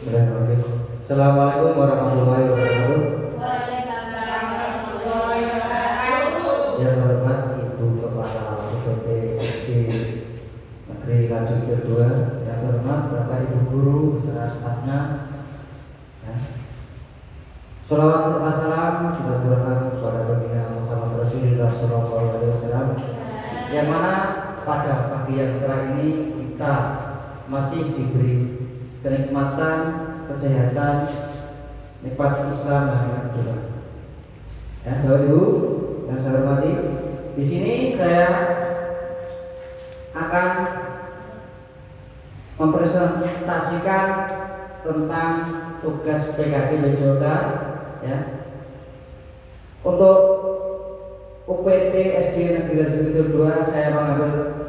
Bismillahirrahmanirrahim. Assalamualaikum warahmatullahi wabarakatuh. Waalaikumsalam warahmatullahi wabarakatuh. Yang hormat Ibu Kepala UPT SD Negeri Lanjut Kedua, yang hormat Bapak Ibu Guru beserta stafnya. Sholawat serta salam kita turunkan kepada Baginda Muhammad Rasulullah SAW, yang mana pada pagi yang cerah ini kita masih diberi kenikmatan, kesehatan, nikmat Islam dan nikmat Tuhan. Ya, Bapak Ibu yang saya hormati, di sini saya akan mempresentasikan tentang tugas PKG BJOK, ya. Untuk UPT SD Negeri Lanjut 2 saya mengambil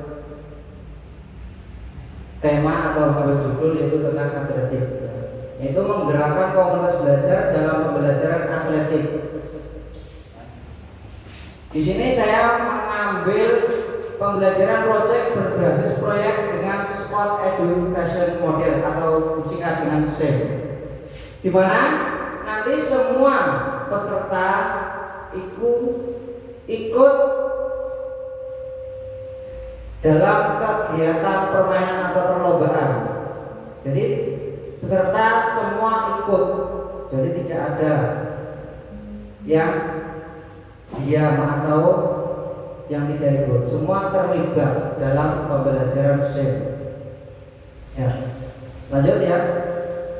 tema atau mengambil judul yaitu tentang atletik, yaitu menggerakkan komunitas belajar dalam pembelajaran atletik. Di sini saya mengambil pembelajaran proyek berbasis proyek dengan Sport Education Model atau disingkat dengan SEM, di mana nanti semua peserta ikut dalam kegiatan permainan atau perlombaan. Jadi peserta semua ikut, jadi tidak ada yang diam atau yang tidak ikut, semua terlibat dalam pembelajaran SEM. Ya, lanjut ya.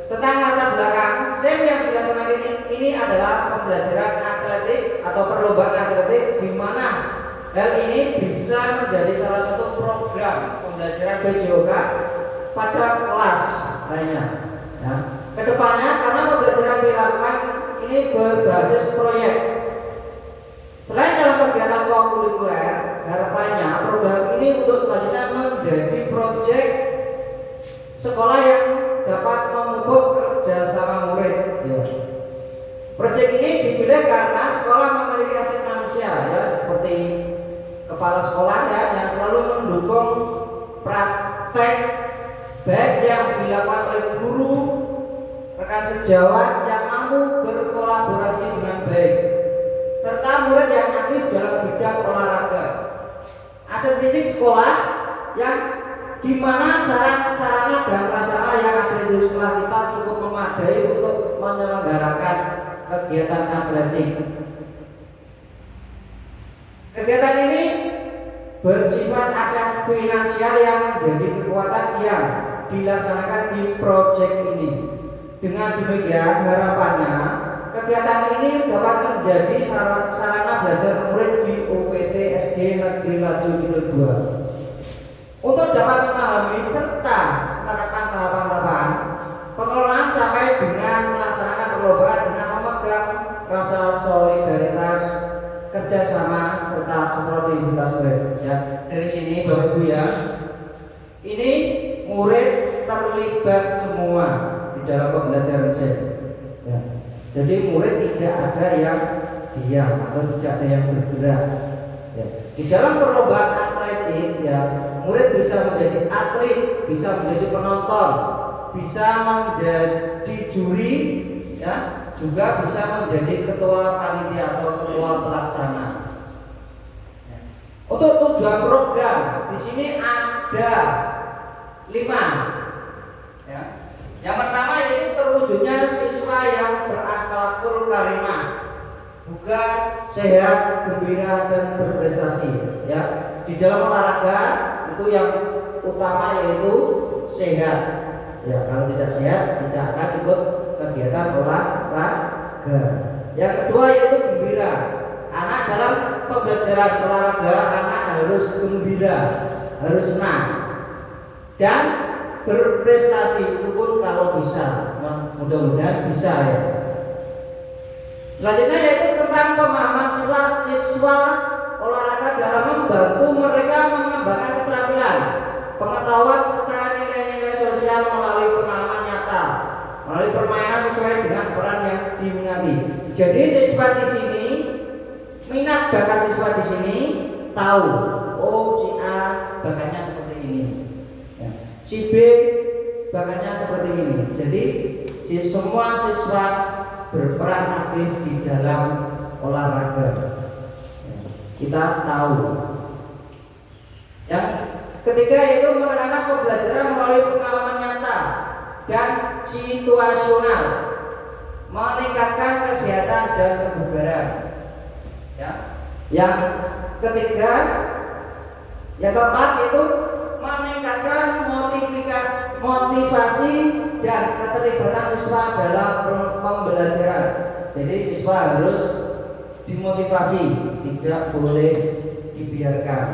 Tentang latar belakang SEM yang dilaksanakan ini adalah pembelajaran atletik atau perlombaan atletik, di mana hal ini bisa menjadi salah satu program pembelajaran BJOK pada kelas lainnya. Ya. Kedepannya karena pembelajaran dilakukan ini berbasis proyek. Selain dalam kegiatan kokurikuler, harapannya program ini untuk selanjutnya menjadi proyek sekolah yang dapat memupuk kerjasama murid. Ya. Proyek ini dipilih karena sekolah memiliki aset manusia, ya, seperti kepala sekolah yang selalu mendukung praktek baik yang dilakukan oleh guru, rekan sejawat yang mampu berkolaborasi dengan baik, serta murid yang aktif dalam bidang olahraga. Aset fisik sekolah yang dimana sarana dan prasarana yang ada di sekolah kita cukup memadai untuk menyelenggarakan kegiatan atletik. Kegiatan ini bersifat aset finansial yang menjadi kekuatan yang dilaksanakan di proyek ini. Dengan demikian harapannya kegiatan ini dapat menjadi sarana belajar murid di UPT SD Negeri Lanjut 2 untuk dapat memahami serta menerapkan tahapan-tahapan pengelolaan sampai dengan melaksanakan perlombaan dengan memegang rasa solidaritas, kerjasama serta sportivitas murid. Ya, dari sini Bapak Ibu ya, ini murid terlibat semua di dalam pembelajaran SEM. Ya. Jadi murid tidak ada yang diam atau tidak ada yang bergerak. Ya. Di dalam perlombaan atletik, ya, murid bisa menjadi atlet, bisa menjadi penonton, bisa menjadi juri, ya, juga bisa menjadi ketua panitia atau ketua pelaksana. Untuk tujuan program di sini ada 5. Ya. Yang pertama yaitu terwujudnya siswa yang berakhlakul karimah, bukan sehat, gembira dan berprestasi. Ya, di dalam olahraga itu yang utama yaitu sehat. Ya, kalau tidak sehat tidak akan ikut kegiatan olahraga. Yang kedua yaitu gembira. Anak dalam pembelajaran olahraga anak harus gembira, harus senang dan berprestasi, itu pun kalau bisa, mudah-mudahan bisa ya. Selanjutnya yaitu tentang pemahaman siswa olahraga dalam membantu mereka mengembangkan keterampilan, pengetahuan serta nilai-nilai sosial melalui pengalaman nyata, melalui permainan sesuai dengan peran yang diminati. Jadi siswa di sini, minat bakat siswa di sini tahu, oh si A bakatnya seperti ini, ya. Si B bakatnya seperti ini. Jadi semua siswa berperan aktif di dalam olahraga. Kita tahu. Yang ketiga itu menekankan pembelajaran melalui pengalaman nyata dan situasional, meningkatkan kesehatan dan kebugaran. Ya. Yang ketiga, yang keempat itu meningkatkan motivasi dan keterlibatan siswa dalam pembelajaran. Jadi siswa harus dimotivasi, tidak boleh dibiarkan.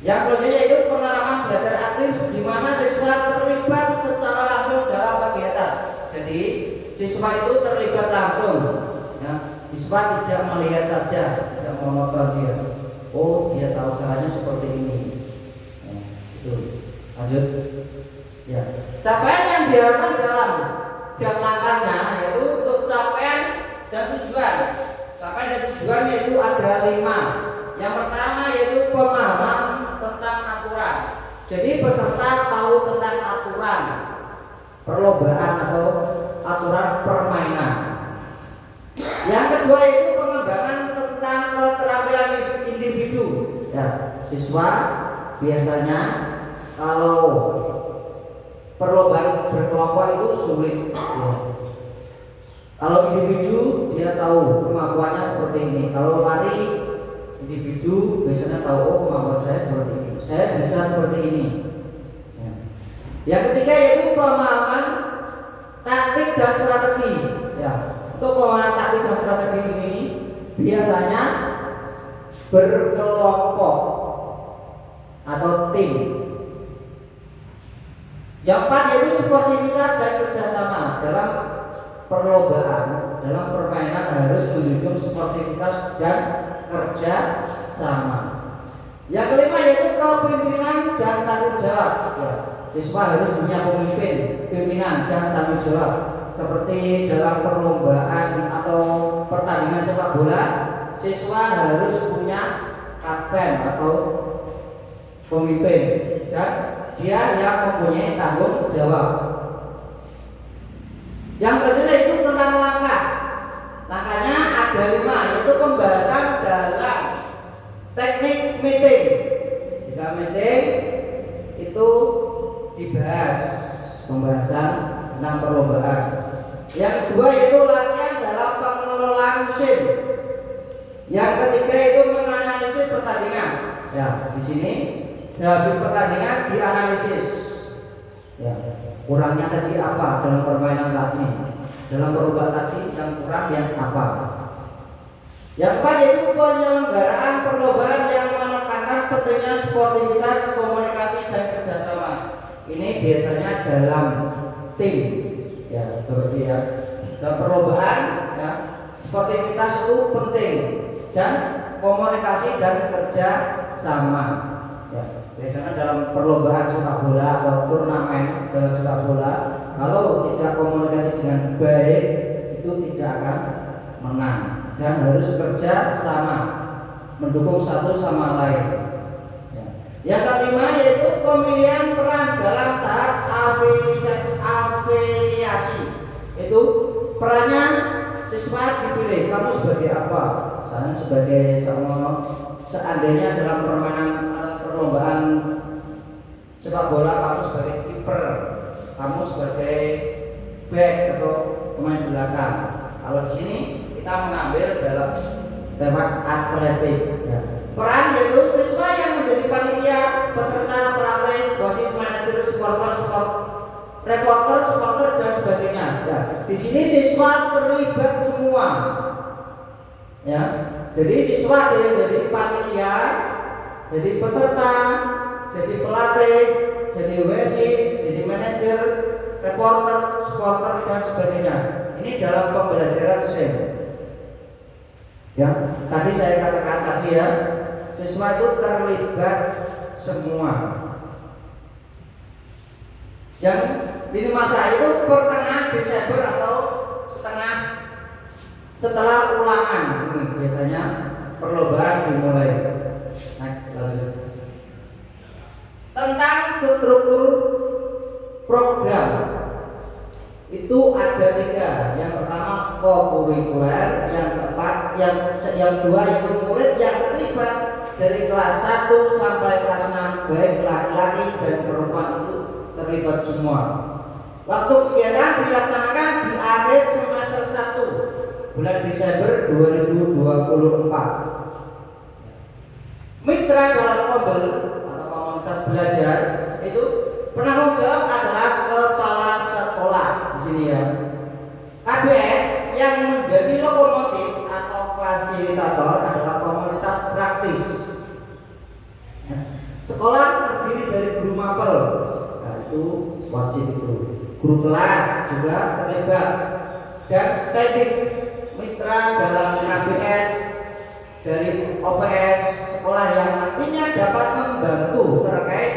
Yang selanjutnya itu penerapan belajar aktif, di mana siswa terlibat secara langsung dalam kegiatan. Jadi siswa itu terlibat langsung. Ya, siswa tidak melihat saja, tidak monoton dia. Oh, dia tahu caranya seperti ini. Ya, itu. Lanjut. Ya, capaian yang diharapkan dalam langkahnya yaitu untuk capaian dan tujuan. Capaian dan tujuan yaitu ada 5. Yang pertama yaitu pemahaman tentang aturan. Jadi peserta tahu tentang aturan perlombaan atau aturan permainan. Yang kedua itu pengembangan tentang keterampilan individu. Ya, siswa biasanya kalau perlombaan berkelompok itu sulit. Ya. Kalau individu dia tahu kemampuannya seperti ini. Kalau lari individu biasanya tahu oh kemampuan saya seperti ini. Saya bisa seperti ini. Ya. Yang ketiga yaitu pemahaman taktik dan strategi. Ya. Untuk pemahaman taktik dan strategi ini biasanya berkelompok atau tim. Yang keempat yaitu sportivitas dan kerjasama. Dalam perlombaan, dalam permainan harus menunjukkan sportivitas dan kerja sama. Yang kelima yaitu kepemimpinan dan tanggung jawab. Ya, siswa harus punya pimpinan dan tanggung jawab. Seperti dalam perlombaan atau pertandingan sepak bola, siswa harus punya kapten atau pemimpin dan dia yang mempunyai tanggung jawab. Yang selanjutnya itu tentang langkah. Langkahnya ada 5, yaitu pembahasan dalam teknik meeting. Jika meeting itu dibahas pembahasan tentang perlombaan. Yang kedua yaitu latihan dalam pengelolaan musim. Yang ketiga itu menganalisis pertandingan. Ya, di sini habis pertandingan dianalisis. Ya, kurangnya tadi apa dalam permainan tadi, dalam perlombaan tadi yang kurang yang apa. Yang keempat yaitu penyelenggaraan perlombaan yang menekankan pentingnya sportivitas, komunikasi dan kerjasama. Ini biasanya dalam tim, ya seperti ya dalam perlombaan, ya sportivitas itu penting dan komunikasi dan kerja sama. Ya, biasanya dalam perlombaan sepak bola atau turnamen dalam sepak bola, kalau tidak komunikasi dengan baik itu tidak akan menang dan harus kerja sama, mendukung satu sama lain. Ya. Yang kelima yaitu pemilihan peran dalam tahap afiliasi. Itu perannya siswa dipilih. Kamu sebagai apa? Misalnya sebagai seandainya dalam perlombaan sepak bola kamu sebagai kiper, kamu sebagai back atau pemain belakang. Kalau di sini kita mengambil dalam tema atletik. Ya. Peran yaitu siswa yang menjadi panitia, peserta, pelatih, wasit, manajer, reporter, supporter dan sebagainya. Ya. Di sini siswa terlibat semua. Ya. Jadi siswa jadi panitia, jadi peserta, jadi pelatih, jadi wasit, jadi manajer, reporter, supporter dan sebagainya. Ini dalam pembelajaran SEM. Ya, tadi saya katakan tadi ya, siswa itu terlibat semua. Yang lini masa itu pertengahan Desember atau setelah ulangan. Ini biasanya perlombaan dimulai. Next, selanjutnya. Tentang struktur program. kokurikuler, yang keempat, yang dua itu murid yang terlibat dari kelas 1 sampai kelas 6, baik laki-laki dan perempuan itu terlibat semua. Waktu kegiatan dilaksanakan di akhir semester 1 bulan Desember 2024. Mitra dalam Kobel atau komunitas belajar itu penanggung jawab adalah kepala sekolah di sini ya. KBS yang menjadi lokomotif atau fasilitator adalah komunitas praktis. Sekolah terdiri dari guru mapel, nah, itu wajib itu. Guru kelas juga terlibat, dan teknik mitra dalam KBS dari OPS sekolah yang nantinya dapat membantu terkait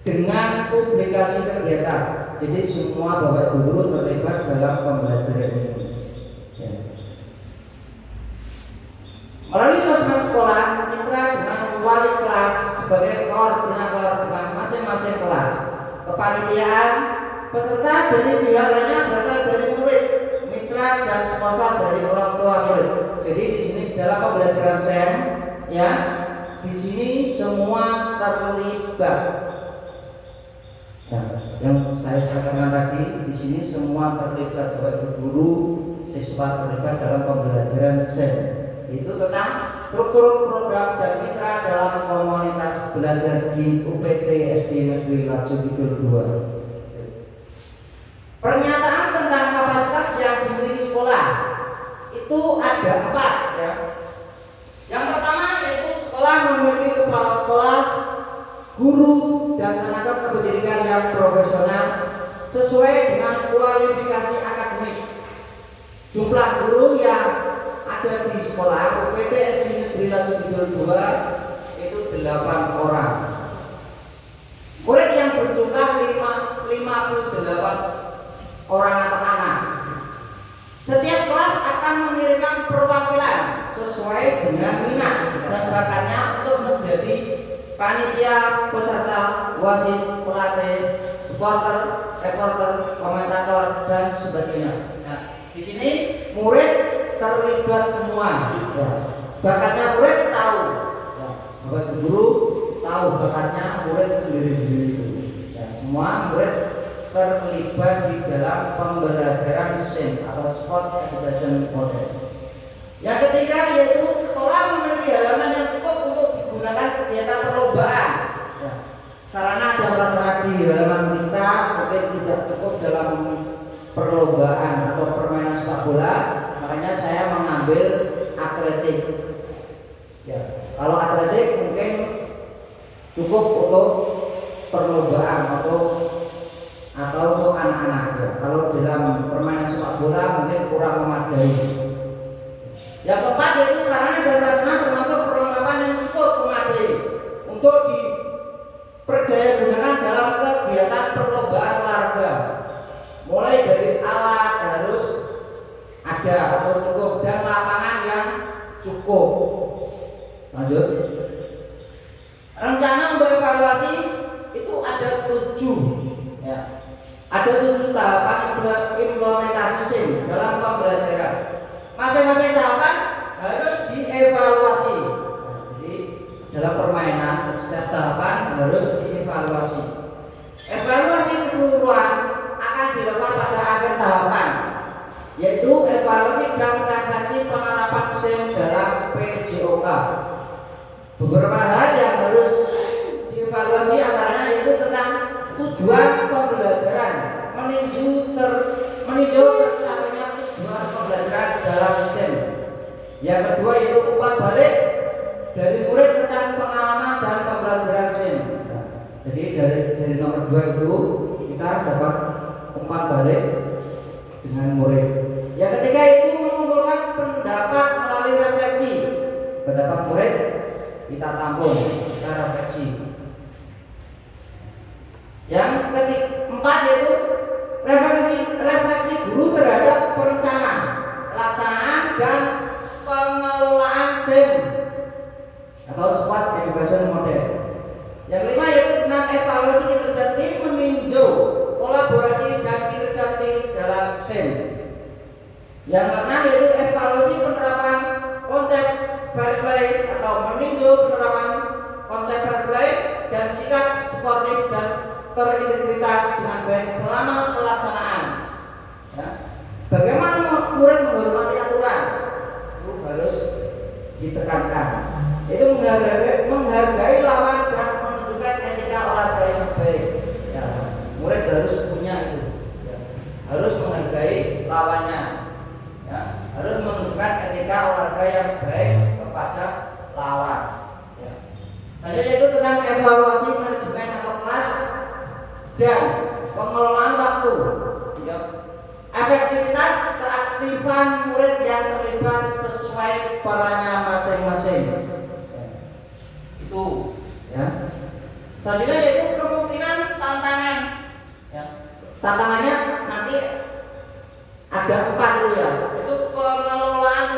dengan publikasi kegiatan. Jadi semua bapak guru terlibat dalam pembelajaran ini. Ya. Melalui sosmed sekolah, mitra dengan wali kelas sebagai koordinator dengan masing-masing kelas. Kepanitiaan peserta dari pihak lainnya berasal dari murid, mitra dan sponsor dari orang tua murid. Jadi di sini dalam pembelajaran SEM, ya, di sini semua terlibat. Nah, yang saya katakan tadi, di sini semua terlibat, baik guru, siswa terlibat dalam pembelajaran SEM. Itu tentang struktur program dan mitra dalam komunitas belajar di UPT SD Negeri Laju Kidul 2. Pernyataan tentang kapasitas yang dimiliki sekolah itu ada 4 ya. Yang pertama yaitu sekolah memiliki kepala sekolah, guru dan tenaga kependidikan yang profesional sesuai dengan kualifikasi akademik. Jumlah guru yang ada di sekolah UPT SD Negeri Laju Kidul 2 itu 8 orang. Murid yang berjumlah 58 orang atau anak. Setiap kelas akan mengirimkan perwakilan sesuai dengan minat dan bakatnya untuk menjadi panitia, peserta, wasit, pelatih, supporter, reporter, komentator dan sebagainya. Nah, di sini murid terlibat semua. Ya. Bakatnya murid tahu. Ya. Bapak guru tahu bakatnya murid sendiri-sendiri. Ya, semua murid terlibat di dalam pembelajaran SEM atau Sport Education Model. Yang ketiga yaitu sekolah memiliki halaman yang cukup untuk digunakan kegiatan perlombaan. Ya. Sarana dan prasarana di halaman kita mungkin tidak cukup dalam perlombaan atau permainan sepak bola, makanya saya mengambil atletik. Ya. Kalau atletik mungkin cukup untuk perlombaan atau untuk anak-anak ya. Kalau dalam permainan sepak bola mungkin kurang memadai. Yang keempat yaitu sarana dan prasarana termasuk perlengkapan yang cukup memadai untuk diperdaya gunakan dalam kegiatan perlombaan olahraga. Mulai dari alat harus ada atau cukup dan lapangan yang cukup. Lanjut. Rencana untuk evaluasi itu ada 7 ya. Ada 7 tahapan implementasi SEM dalam pembelajaran. Masing-masing tahapan harus dievaluasi. Nah, jadi dalam permainan setiap tahapan harus dievaluasi. Evaluasi keseluruhan akan dilakukan pada akhir tahapan, yaitu evaluasi dan refleksi penerapan SEM dalam PJOK. Beberapa hal yang harus dievaluasi antaranya yaitu tentang tujuan pembelajaran, meninjau tercapainya tujuan pembelajaran dalam SEM. Yang kedua yaitu umpan balik dari murid tentang pengalaman dan pembelajaran SEM. Nah, jadi dari nomor 2 itu kita dapat umpan balik dengan murid. Yang ketiga itu mengumpulkan pendapat melalui refleksi. Pendapat murid kita tampung, kita refleksi. Yang keempat yaitu refleksi guru terhadap perencanaan, pelaksanaan dan pengelolaan SEM atau Sport Education Model. Yang kelima yaitu tentang evaluasi kinerja tim, meninjau kolaborasi dan kinerja tim dalam SEM. Yang keenam yaitu evaluasi penerapan konsep fair play atau meninjau penerapan konsep fair play dan sikap sportif dan terintegritas dengan baik selama pelaksanaan. Ya. Bagaimana murid menghormati aturan? Itu harus ditekankan. Itu menghargai lawan dan menunjukkan etika olahraga yang baik. Ya. Murid harus punya itu. Ya. Harus menghargai lawannya. Ya. Harus menunjukkan etika olahraga yang baik kepada lawan. Ya. Selanjutnya itu tentang evaluasi manajemen atau kelas dan pengelolaan waktu. Ya. Efektivitas keaktifan murid yang terlibat sesuai perannya masing-masing. Ya. Itu, ya. Selanjutnya yaitu kemungkinan tantangan. Ya. Tantangannya nanti ada 4 itu ya. Itu pengelolaan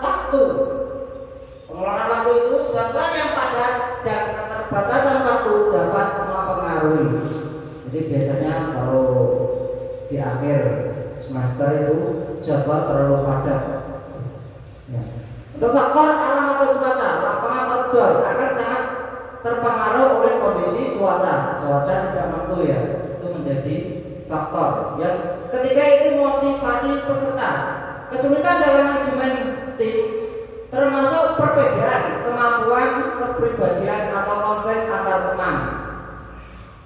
waktu. Pengelolaan waktu itu jadwal yang padat dan keterbatasan waktu dapat mempengaruhi. Jadi biasanya kalau di akhir semester itu jadwal terlalu padat. Ya. Untuk faktor alam atau cuaca, lapangan outdoor akan sangat terpengaruh oleh kondisi cuaca. Cuaca tidak menentu ya, itu menjadi faktor. Yang ketiga itu motivasi peserta. Kesulitan dalam manajemen tim termasuk perbedaan kemampuan, kepribadian atau konflik antar teman.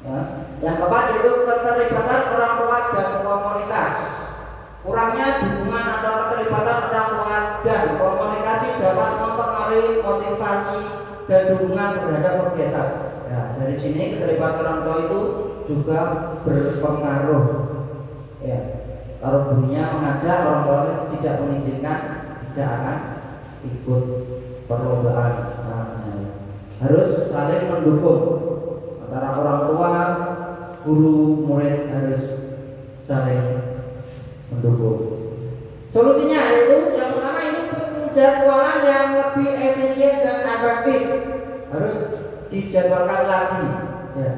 Ya. Yang keempat itu keterlibatan orang tua dan komunitas. Kurangnya dukungan atau keterlibatan orang tua dan komunikasi dapat mempengaruhi motivasi dan dukungan terhadap kegiatan. Ya, dari sini keterlibatan orang tua itu juga berpengaruh. Ya, kalau gurunya mengajak orang tua tidak mengizinkan, tidak akan ikut perlombaan. Harus saling mendukung antara orang tua, guru, murid harus saling mendukung. Solusinya yaitu yang pertama ini penjadwalan yang lebih efisien dan efektif, harus dijadwalkan lagi. Ya.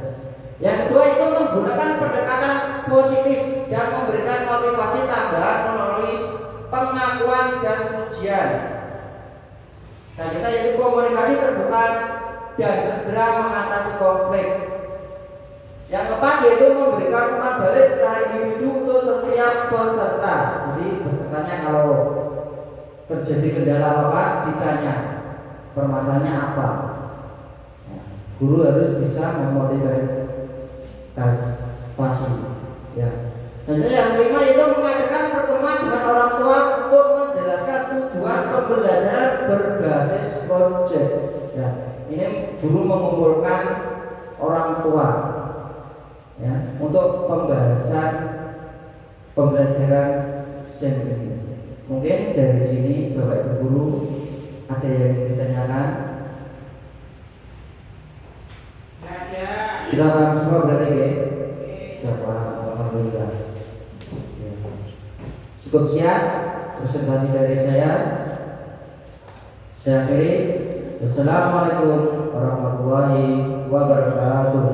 Yang kedua itu menggunakan pendekatan positif dan memberikan motivasi tambahan melalui pengakuan dan pujian. Selanjutnya yaitu komunikasi terbuka dan segera mengatasi konflik. Yang keempat yaitu memberikan umpan balik secara individu untuk setiap peserta. Jadi pesertanya kalau terjadi kendala apa ditanya permasalahannya apa. Guru harus bisa memotivasi. Ya. Dan yang kelima itu mengadakan pertemuan dengan orang tua untuk menjelaskan tujuan pembelajaran berbasis proyek. Ya. Ini guru mengumpulkan orang tua. Ya, untuk pembahasan pembelajaran SEM ini. Mungkin dari sini Bapak Ibu guru ada yang ditanyakan? Ada. Silakan semua berarti ya. Jawab, alhamdulillah. Ya. Cukup siap presentasi dari saya. Saya akhiri. Wassalamualaikum warahmatullahi wabarakatuh.